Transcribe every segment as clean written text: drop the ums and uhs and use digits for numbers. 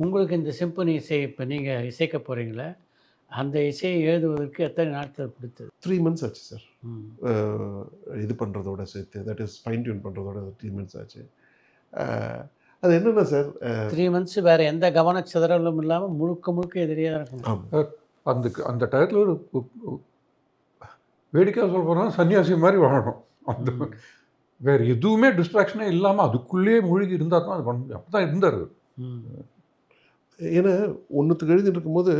உங்களுக்கு இந்த சிம்பனி இசை இப்போ நீங்கள் இசைக்க போகிறீங்களே, அந்த இசையை எழுதுவதற்கு எத்தனை நாட்கள் பிடித்தது? 3 மந்த்ஸ் ஆச்சு சார். ம். இது பண்ணுறதோட சேர்த்து, தட் இஸ் ஃபைன் டியூன் பண்ணுறதோட 3 மந்த்ஸ் ஆச்சு. அ அது என்னென்னா சார் 3 மந்த்ஸ் வேறு எந்த கவனச்சிதறலும் இல்லாமல் முழுக்க முழுக்க எதிரியா தான் இருக்கணும். ஆமா. அந்த டயத்தில் ஒரு வேடிக்கையாக சொல்ல போனால் சன்னியாசி மாதிரி வாழணும். அந்த வேறு எதுவுமே டிஸ்ட்ராக்ஷனே இல்லாமல் அதுக்குள்ளேயே மூழ்கி இருந்தால் தான் அது பண்ண முடியும். அப்போ தான் இருந்தார். ஏன்னா ஒன்றுத்துக்கு எழுதிட்டு இருக்கும்போது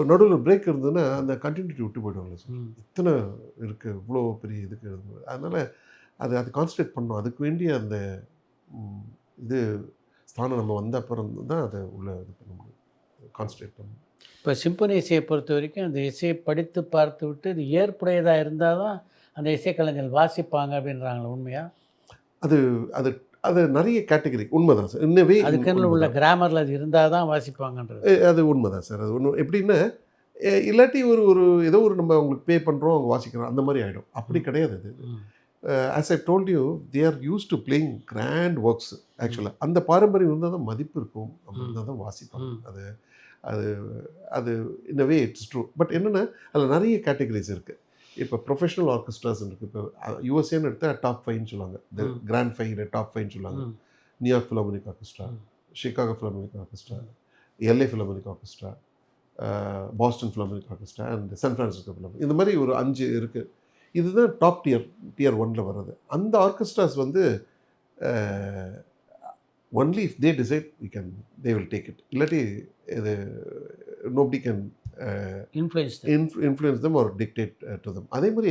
நடுவில் பிரேக் இருந்ததுன்னா அந்த கண்டினியூட்டி விட்டு போய்டுவாங்களே சார். இத்தனை இருக்குது, இவ்வளோ பெரிய இதுக்கு எழுதும்போது. அதனால் அது கான்சன்ட்ரேட் பண்ணணும். அதுக்கு வேண்டிய அந்த இது ஸ்தானம் நம்ம வந்த அப்புறம் தான் அதை உள்ள இது பண்ண முடியும், கான்சன்ட்ரேட் பண்ணணும். இப்போ சிம்பனி இசையை பொறுத்த வரைக்கும் அந்த இசையை படித்து பார்த்து விட்டு இது ஏற்புடையதாக இருந்தால் தான் அந்த இசைக்கலைஞர்கள் வாசிப்பாங்க அப்படின்றாங்களே, உண்மையா? அது அது அது நிறைய கேட்டகரி உண்மைதான் சார். இன்னவே அதுக்குன்னு உள்ள கிராமரில் அது இருந்தால் தான் வாசிப்பாங்கன்றது அது உண்மைதான் சார். அது ஒன்று எப்படின்னா இல்லாட்டி ஒரு ஏதோ ஒரு நம்ம அவங்களுக்கு பே பண்ணுறோம், அவங்க வாசிக்கிறோம், அந்த மாதிரி ஆகிடும். அப்படி கிடையாது அது. As I told you, they are used to playing grand works. ஆக்சுவலாக அந்த பாரம்பரியம் இருந்தால் தான் மதிப்பு இருக்கும், அப்படி இருந்தால் தான் வாசிப்பாங்க. அது அது அது இன் வே இட்ஸ் ட்ரூ. பட் என்னென்னா அதில் நிறைய கேட்டகரிஸ் இருக்குது. இப்போ ப்ரொஃபஷனல் ஆர்கெஸ்ட்ராஸ் இருக்குது. இப்போ யூஎஸ்ஏன்னு எடுத்தால் டாப் 5ன்னு சொல்லுவாங்க, இந்த கிராண்ட் 5 டாப் 5ன்னு சொல்லுவாங்க. New York philharmonic orchestra, Chicago philharmonic orchestra, LA philharmonic orchestra, Boston philharmonic orchestra and San Francisco philharmonic. இந்த மாதிரி ஒரு 5 இருக்குது. இதுதான் டாப் டியர் 1ல் வர்றது. அந்த ஆர்கெஸ்ட்ராஸ் வந்து only if they decide they will take it. இல்லாட்டி இது nobody can influence them or dictate to them. அதே மாதிரி